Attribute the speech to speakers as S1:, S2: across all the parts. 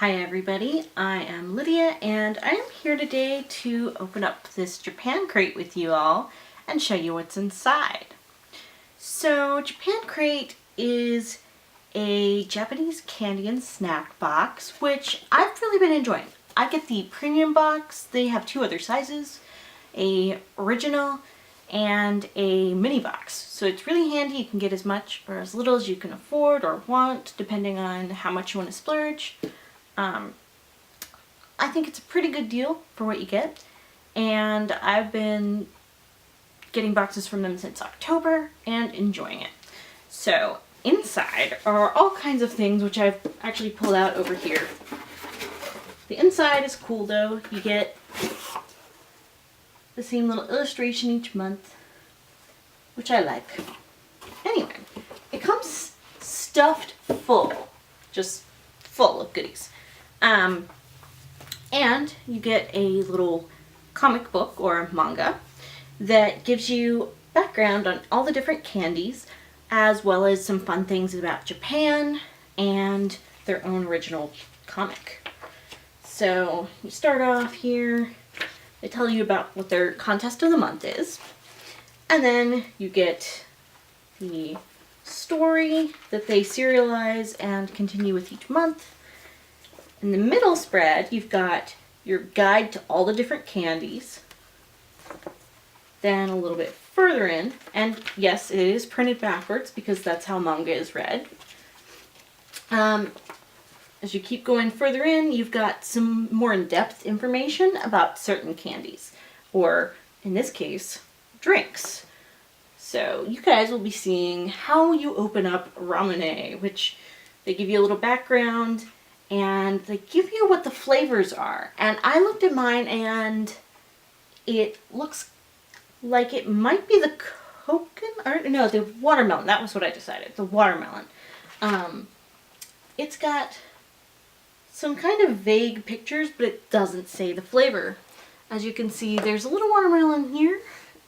S1: Hi everybody, I am Lydia and I am here today to open up this Japan crate with you all and show you what's inside. So Japan crate is a Japanese candy and snack box which I've really been enjoying. I get the premium box. They have two other sizes, a original and a mini box. So it's really handy. You can get as much or as little as you can afford or want depending on how much you want to splurge. I think it's a pretty good deal for what you get, and I've been getting boxes from them since October and enjoying it. So inside are all kinds of things which I've actually pulled out over here. The inside is cool though. You get the same little illustration each month, which I like. Anyway, it comes stuffed full, just full of goodies. And you get a little comic book or manga that gives you background on all the different candies, as well as some fun things about Japan and their own original comic. So you start off here, they tell you about what their contest of the month is, and then you get the story that they serialize and continue with each month. In the middle spread, you've got your guide to all the different candies. Then a little bit further in, and yes, it is printed backwards because that's how manga is read. As you keep going further in, you've got some more in-depth information about certain candies, or in this case, drinks. So you guys will be seeing how you open up ramune, which they give you a little background and they give you what the flavors are. And I looked at mine and it looks like it might be the coconut, or no, the watermelon. That was what I decided, the watermelon. It's got some kind of vague pictures, but it doesn't say the flavor. As you can see, there's a little watermelon here,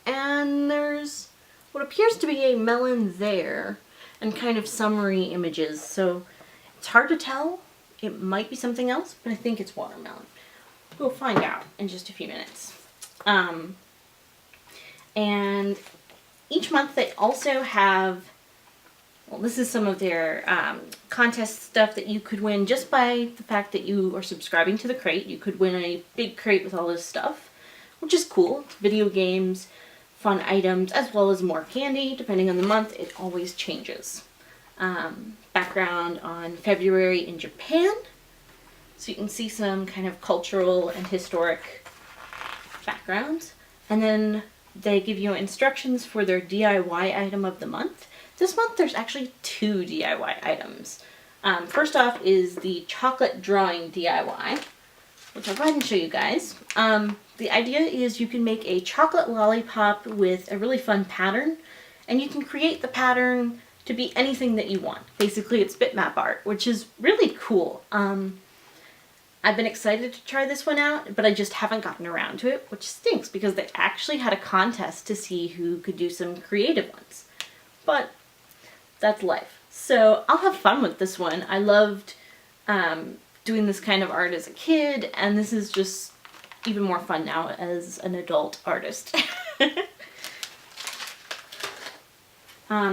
S1: and there's what appears to be a melon there, and kind of summary images. So it's hard to tell. It might be something else, but I think it's watermelon. We'll find out in just a few minutes. And each month they also have, well, this is some of their contest stuff that you could win just by the fact that you are subscribing to the crate. You could win a big crate with all this stuff, which is cool. It's video games, fun items, as well as more candy. Depending on the month, it always changes. Background on February in Japan, so you can see some kind of cultural and historic backgrounds. And then they give you instructions for their DIY item of the month. This month there's actually two DIY items. First off is the chocolate drawing DIY, which I'll go ahead and show you guys. The idea is you can make a chocolate lollipop with a really fun pattern, and you can create the pattern to be anything that you want. Basically, it's bitmap art, which is really cool. I've been excited to try this one out, but I just haven't gotten around to it, which stinks because they actually had a contest to see who could do some creative ones. But that's life. So I'll have fun with this one. I loved doing this kind of art as a kid, and this is just even more fun now as an adult artist.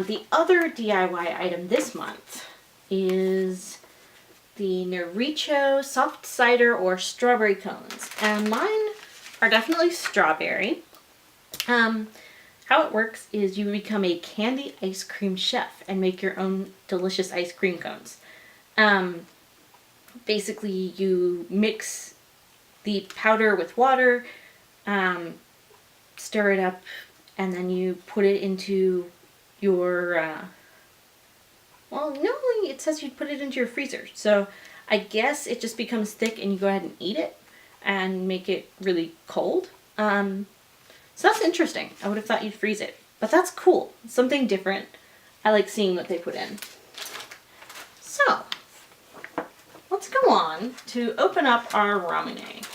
S1: The other DIY item this month is the Naricho soft cider or strawberry cones, and mine are definitely strawberry. How it works is you become a candy ice cream chef and make your own delicious ice cream cones. Basically, you mix the powder with water, stir it up, and then you put it into your, well, normally it says you'd put it into your freezer, so I guess it just becomes thick and you go ahead and eat it and make it really cold. So that's interesting. I would have thought you'd freeze it, but that's cool. Something different. I like seeing what they put in. So let's go on to open up our ramune,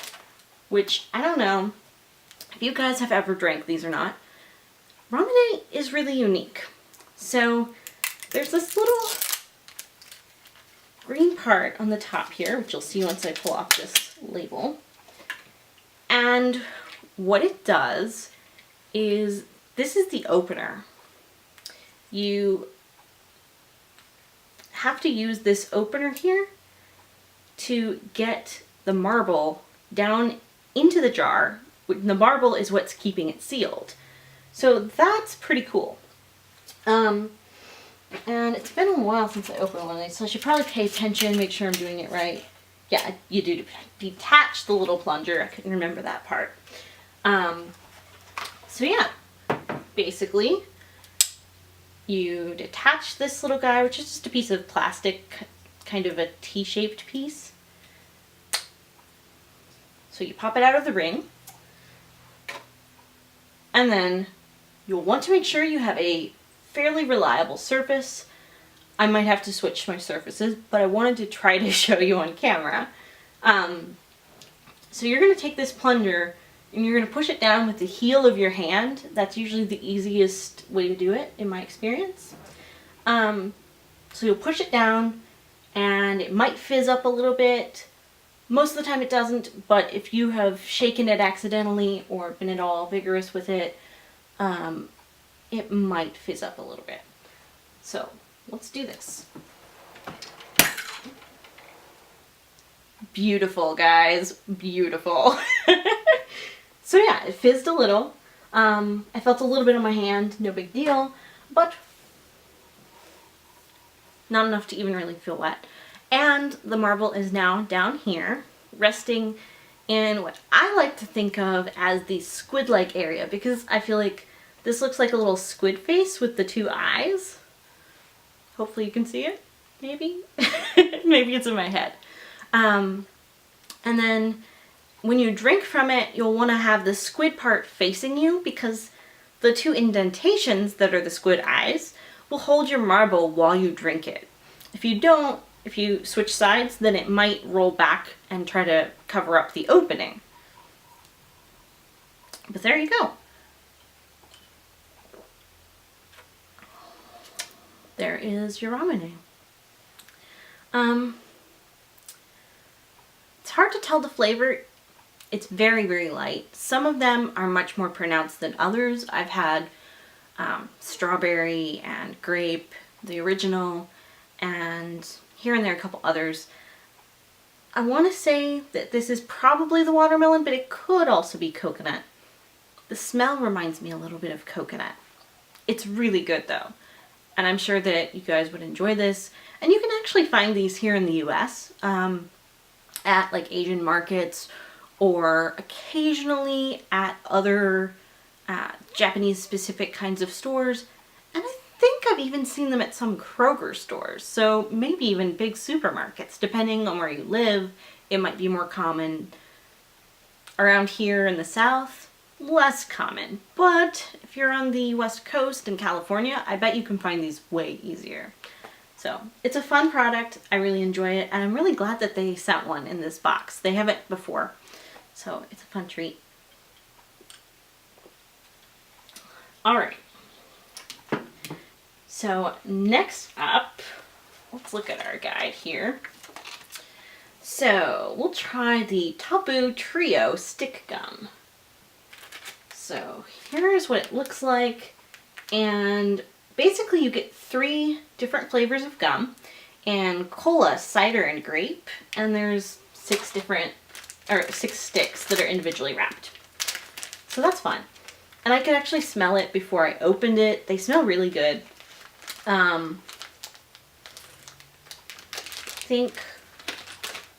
S1: which I don't know if you guys have ever drank these or not. Ramune is really unique. So there's this little green part on the top here, which you'll see once I pull off this label. And what it does is, this is the opener. You have to use this opener here to get the marble down into the jar. The marble is what's keeping it sealed. So that's pretty cool. And it's been a while since I opened one of these, so I should probably pay attention, make sure I'm doing it right. Yeah, you do detach the little plunger. I couldn't remember that part. So yeah, basically you detach this little guy, which is just a piece of plastic, kind of a T-shaped piece. So you pop it out of the ring, and then you'll want to make sure you have a fairly reliable surface. I might have to switch my surfaces, but I wanted to try to show you on camera. So you're going to take this plunger and you're going to push it down with the heel of your hand. That's usually the easiest way to do it in my experience. So you'll push it down and it might fizz up a little bit. Most of the time it doesn't, but if you have shaken it accidentally or been at all vigorous with it, it might fizz up a little bit. So let's do this. Beautiful, guys, beautiful. So yeah, it fizzed a little. I felt a little bit on my hand, no big deal, but not enough to even really feel wet. And the marble is now down here, resting in what I like to think of as the squid-like area, because I feel like this looks like a little squid face with the two eyes. Hopefully you can see it, maybe? Maybe it's in my head. And then when you drink from it, you'll want to have the squid part facing you, because the two indentations that are the squid eyes will hold your marble while you drink it. If you don't, if you switch sides, then it might roll back and try to cover up the opening. But there you go. There is your ramen. It's hard to tell the flavor. It's very, very light. Some of them are much more pronounced than others. I've had strawberry and grape, the original, and here and there a couple others. I want to say that this is probably the watermelon, but it could also be coconut. The smell reminds me a little bit of coconut. It's really good though, and I'm sure that you guys would enjoy this. And you can actually find these here in the US at like Asian markets, or occasionally at other Japanese specific kinds of stores. And I think I've even seen them at some Kroger stores, so maybe even big supermarkets. Depending on where you live, it might be more common. Around here in the South, less common. But if you're on the West Coast in California, I bet you can find these way easier. So it's a fun product. I really enjoy it, and I'm really glad that they sent one in this box. They haven't before, so it's a fun treat. All right. So next up, let's look at our guide here. So we'll try the Tapu Trio Stick Gum. So here's what it looks like, and basically you get 3 different flavors of gum, and cola, cider, and grape, and there's 6 sticks that are individually wrapped. So that's fun. And I could actually smell it before I opened it. They smell really good. I think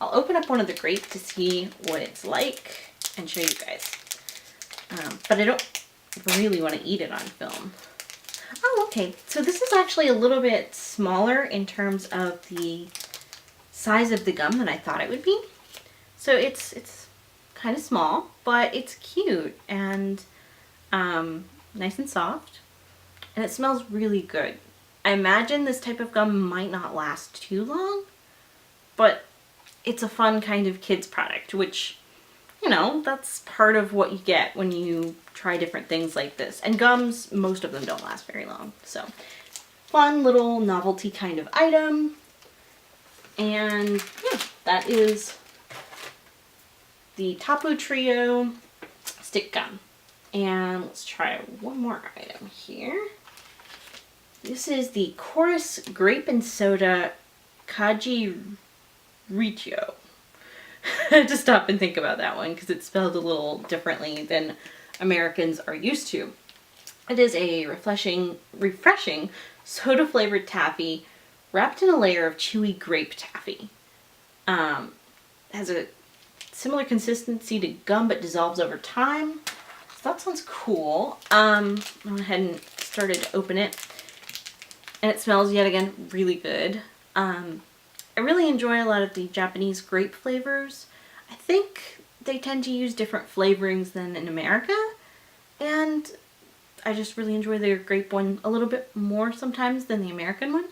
S1: I'll open up one of the grape to see what it's like and show you guys. But I don't really want to eat it on film. Oh, okay. So this is actually a little bit smaller in terms of the size of the gum than I thought it would be. So it's kind of small, but it's cute and nice and soft, and it smells really good. I imagine this type of gum might not last too long, but it's a fun kind of kids product, which, you know, that's part of what you get when you try different things like this. And gums, most of them don't last very long. So fun little novelty kind of item. And yeah, that is the Tapu Trio stick gum. And let's try one more item here. This is the Chorus Grape and Soda Kaji Richo. I had to stop and think about that one because it's spelled a little differently than Americans are used to. It is a refreshing soda flavored taffy wrapped in a layer of chewy grape taffy. Has a similar consistency to gum but dissolves over time. So that sounds cool. I went ahead and started to open it. And it smells, yet again, really good. I really enjoy a lot of the Japanese grape flavors. I think they tend to use different flavorings than in America. And I just really enjoy their grape one a little bit more sometimes than the American one.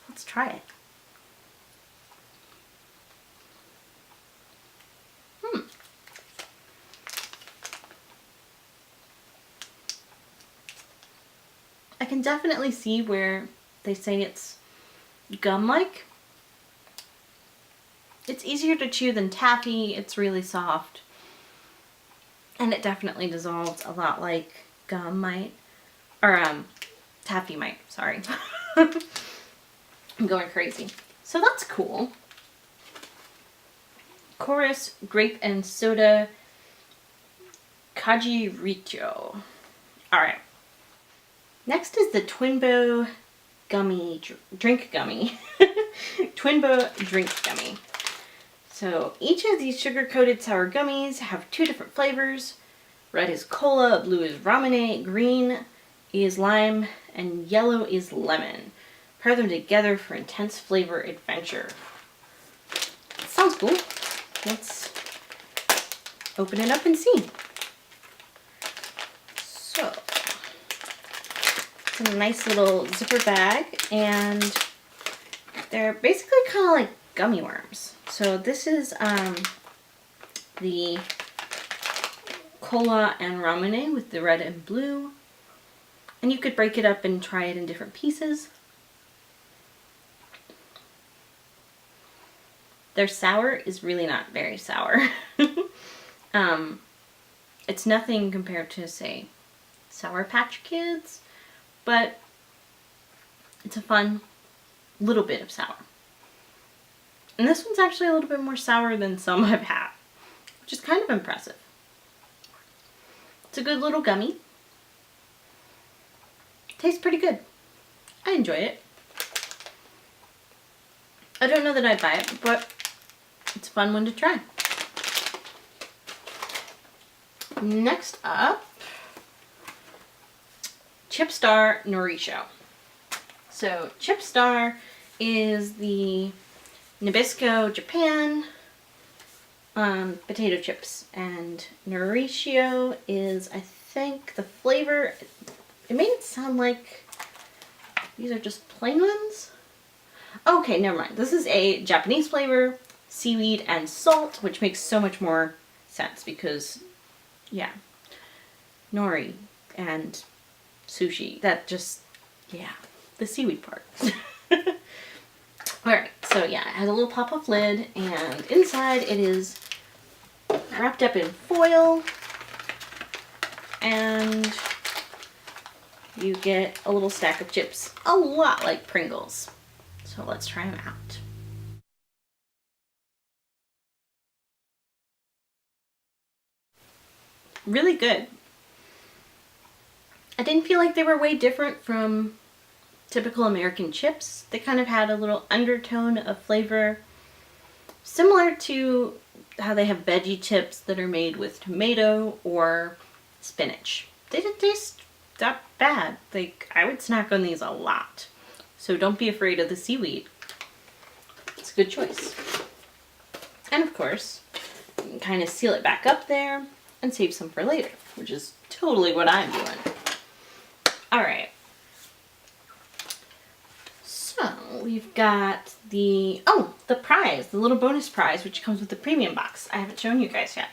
S1: Let's try it. I can definitely see where they say it's gum-like. It's easier to chew than taffy. It's really soft. And it definitely dissolves a lot like gum might. Or, taffy might. Sorry. I'm going crazy. So that's cool. Chorus Grape and Soda Kaji Richo. Alright. Next is the Twinbo Gummy, Drink Gummy. Twinbo Drink Gummy. So each of these sugar-coated sour gummies have 2 different flavors. Red is cola, blue is ramune, green is lime, and yellow is lemon. Pair them together for intense flavor adventure. Sounds cool. Let's open it up and see. So, it's a nice little zipper bag, and they're basically kind of like gummy worms. So this is the cola and ramune with the red and blue. And you could break it up and try it in different pieces. Their sour is really not very sour. It's nothing compared to, say, Sour Patch Kids, but it's a fun little bit of sour. And this one's actually a little bit more sour than some I've had, which is kind of impressive. It's a good little gummy. Tastes pretty good. I enjoy it. I don't know that I'd buy it, but it's a fun one to try. Next up, Chipstar Norisho. So Chipstar is the Nabisco Japan potato chips, and Norisho is, I think, the flavor. It made it sound like these are just plain ones. Okay, never mind. This is a Japanese flavor, seaweed and salt, which makes so much more sense because, yeah, nori and sushi, that just, yeah, the seaweed part. Alright, so yeah, it has a little pop-up lid, and inside it is wrapped up in foil, and you get a little stack of chips, a lot like Pringles. So let's try them out. Really good. I didn't feel like they were way different from typical American chips. They kind of had a little undertone of flavor, similar to how they have veggie chips that are made with tomato or spinach. They didn't taste that bad. Like, I would snack on these a lot. So don't be afraid of the seaweed. It's a good choice. And of course, you can kind of seal it back up there and save some for later, which is totally what I'm doing. Alright. So we've got the prize, the little bonus prize, which comes with the premium box. I haven't shown you guys yet.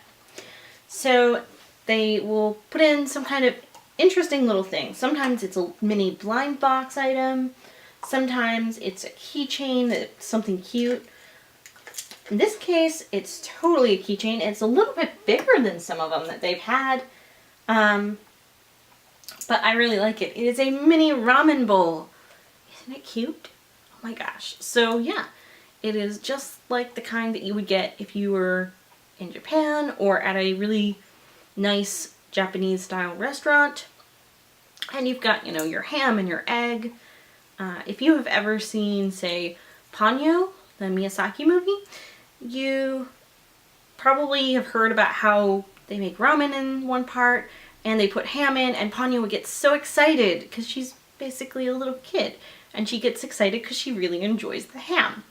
S1: So they will put in some kind of interesting little thing. Sometimes it's a mini blind box item. Sometimes it's a keychain, it's something cute. In this case, it's totally a keychain. It's a little bit bigger than some of them that they've had. But I really like it. It is a mini ramen bowl. Isn't it cute? Oh my gosh. So yeah, it is just like the kind that you would get if you were in Japan or at a really nice Japanese style restaurant. And you've got, you know, your ham and your egg. If you have ever seen, say, Ponyo, the Miyazaki movie, you probably have heard about how they make ramen in one part and they put ham in, and Ponyo would get so excited because she's basically a little kid and she gets excited because she really enjoys the ham.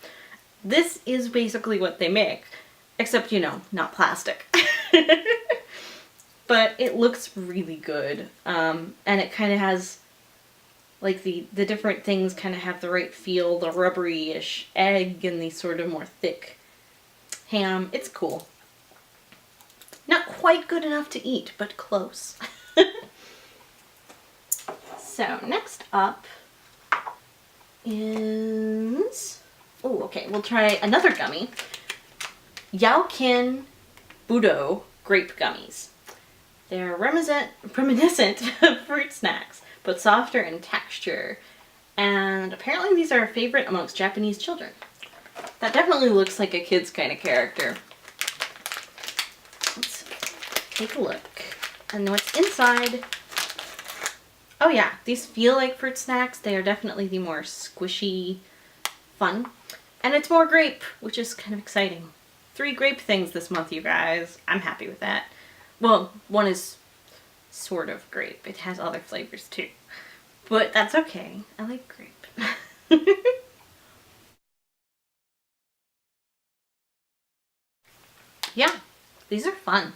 S1: This is basically what they make, except, you know, not plastic. But it looks really good, and it kind of has, like, the different things kind of have the right feel, the rubbery-ish egg and the sort of more thick ham. It's cool. Not quite good enough to eat, but close. So next up is, oh, okay, we'll try another gummy. Yaokin Budo grape gummies. They're reminiscent of fruit snacks, but softer in texture. And apparently these are a favorite amongst Japanese children. That definitely looks like a kid's kind of character. Let's take a look. And what's inside? Oh yeah, these feel like fruit snacks. They are definitely the more squishy fun. And it's more grape, which is kind of exciting. 3 grape things this month, you guys. I'm happy with that. Well, one is sort of grape. It has other flavors too. But that's okay. I like grape. Yeah, these are fun.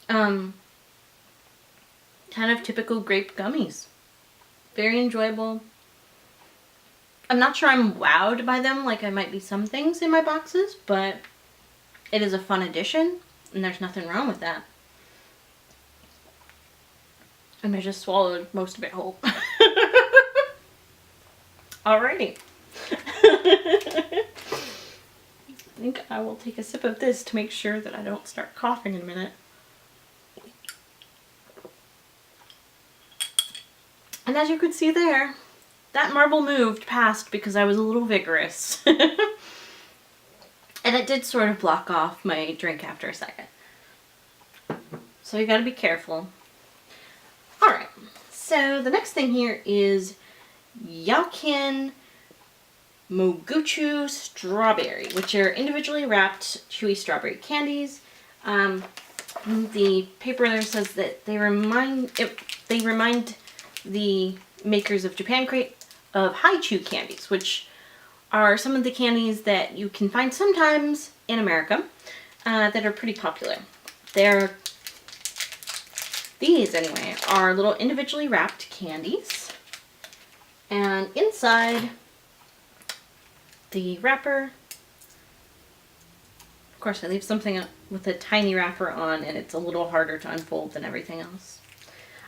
S1: Kind of typical grape gummies. Very enjoyable. I'm not sure I'm wowed by them like I might be some things in my boxes, but it is a fun addition, and there's nothing wrong with that. And I just swallowed most of it whole. Alrighty. I think I will take a sip of this to make sure that I don't start coughing in a minute. And as you could see there, that marble moved past because I was a little vigorous. And it did sort of block off my drink after a second. So you gotta be careful. Alright, so the next thing here is Yaokin Moguchu Strawberry, which are individually wrapped chewy strawberry candies. The paper there says that they remind the makers of Japan Crate of Haichu candies, which are some of the candies that you can find sometimes in America that are pretty popular. These, anyway, are little individually wrapped candies. And inside the wrapper, of course, I leave something with a tiny wrapper on, and it's a little harder to unfold than everything else.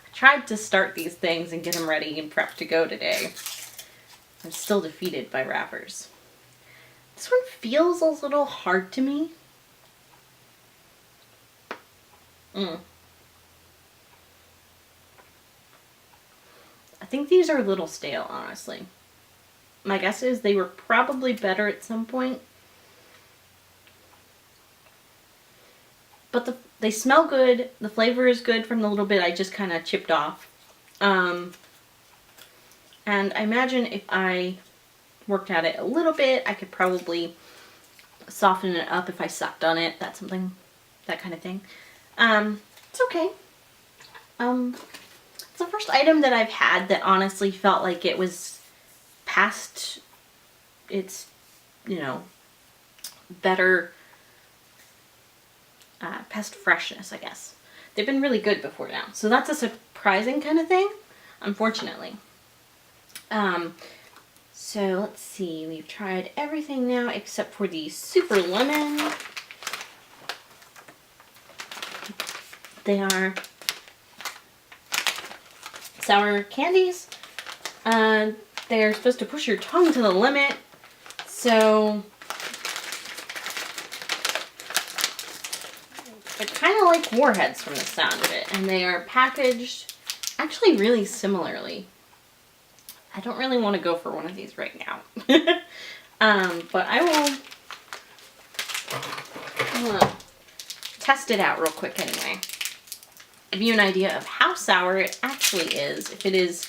S1: I tried to start these things and get them ready and prepped to go today. I'm still defeated by wrappers. This one feels a little hard to me. I think these are a little stale, honestly. My guess is they were probably better at some point. But they smell good. The flavor is good from the little bit I just kind of chipped off. And I imagine if I worked at it a little bit, I could probably soften it up if I sucked on it. That kind of thing. It's okay. It's the first item that I've had that honestly felt like it was past its, better, past freshness, I guess. They've been really good before now. So that's a surprising kind of thing, unfortunately. So let's see, we've tried everything now except for the Super Lemon. They are sour candies. they're supposed to push your tongue to the limit. So they're kind of like warheads from the sound of it. And they are packaged actually really similarly. I don't really want to go for one of these right now. But I will test it out real quick anyway. Give you an idea of how sour it actually is. If it is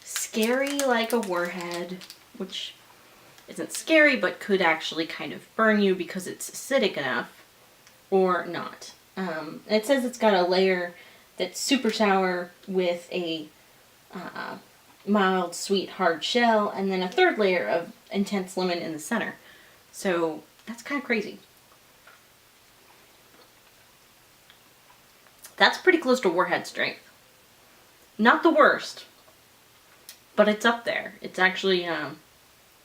S1: scary like a warhead, which isn't scary but could actually kind of burn you because it's acidic enough, or not. It says it's got a layer that's super sour with a mild, sweet, hard shell, and then a third layer of intense lemon in the center. So that's kind of crazy. That's pretty close to warhead strength. Not the worst, but it's up there. It's actually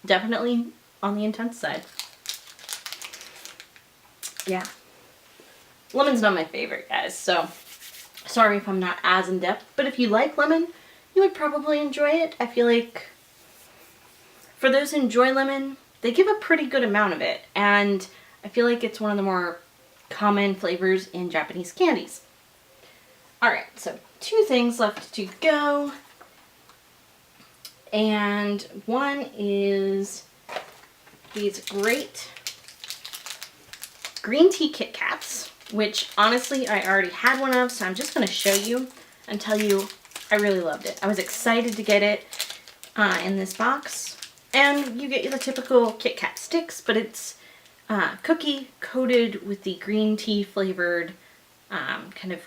S1: definitely on the intense side. Yeah. Lemon's not my favorite, guys, so sorry if I'm not as in-depth, but if you like lemon, you would probably enjoy it. I feel like for those who enjoy lemon, they give a pretty good amount of it, and I feel like it's one of the more common flavors in Japanese candies. Alright, so 2 things left to go, and one is these great green tea Kit Kats, which honestly I already had one of, so I'm just going to show you and tell you I really loved it. I was excited to get it in this box. And you get the typical Kit Kat sticks, but it's cookie coated with the green tea flavored kind of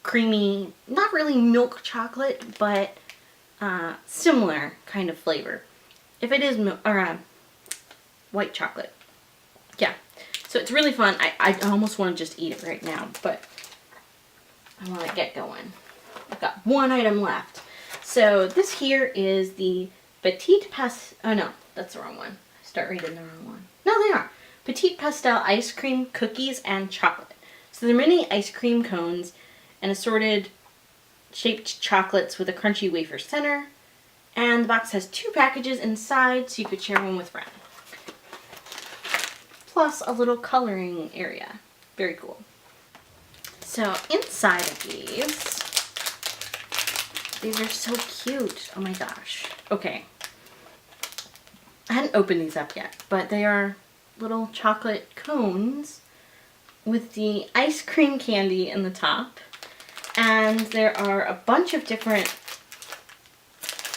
S1: creamy, not really milk chocolate, but similar kind of flavor. If it is white chocolate. Yeah. So it's really fun. I almost want to just eat it right now, but I want to get going. I've got one item left. So this here is the Petite Pastel, oh no, that's the wrong one. I start reading the wrong one. No, they are. Petite Pastel ice cream, cookies, and chocolate. So they're mini ice cream cones and assorted shaped chocolates with a crunchy wafer center. And the box has 2 packages inside, so you could share one with friends. Plus a little coloring area. Very cool. So inside of these are so cute. Oh my gosh. Okay. I hadn't opened these up yet, but they are little chocolate cones with the ice cream candy in the top. And there are a bunch of different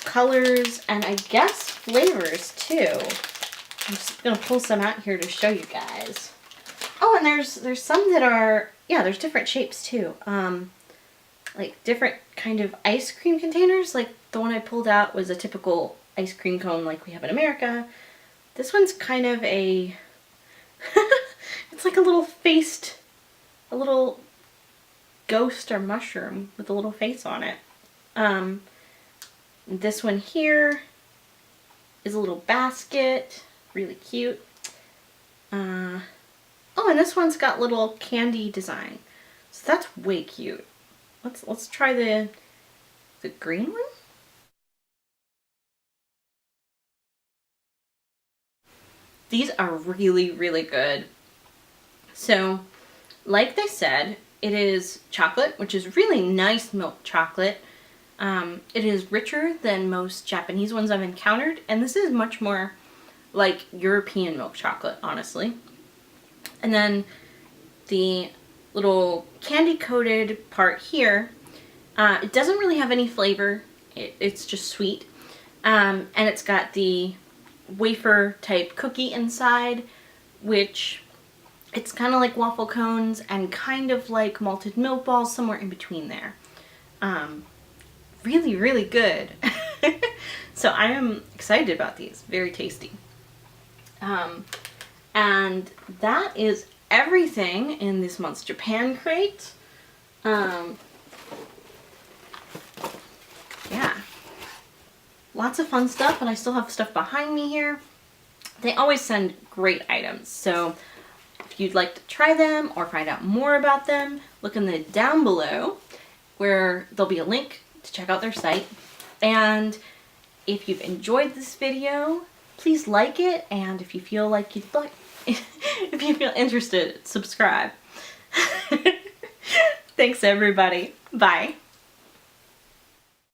S1: colors and I guess flavors too. I'm just gonna pull some out here to show you guys. Oh, and there's some that are, yeah, there's different shapes too. Like different kind of ice cream containers. Like the one I pulled out was a typical ice cream cone like we have in America. This one's kind of a, it's like a little a little ghost or mushroom with a little face on it. This one here is a little basket, really cute. Oh, and this one's got little candy design. So that's way cute. Let's try the green one. These are really, really good. So, like they said, it is chocolate, which is really nice milk chocolate. It is richer than most Japanese ones I've encountered, and this is much more like European milk chocolate, honestly. And then the little candy coated part here, it doesn't really have any flavor. It's just sweet. And it's got the wafer type cookie inside, which it's kind of like waffle cones and kind of like malted milk balls, somewhere in between there. Really, really good. So I am excited about these. Very tasty. And that is everything in this month's Japan crate. Yeah. Lots of fun stuff, and I still have stuff behind me here. They always send great items, so if you'd like to try them or find out more about them, look in the down below where there'll be a link to check out their site. And If you've enjoyed this video, please like it, and if you feel like you'd like, if you feel interested, subscribe. Thanks everybody. Bye.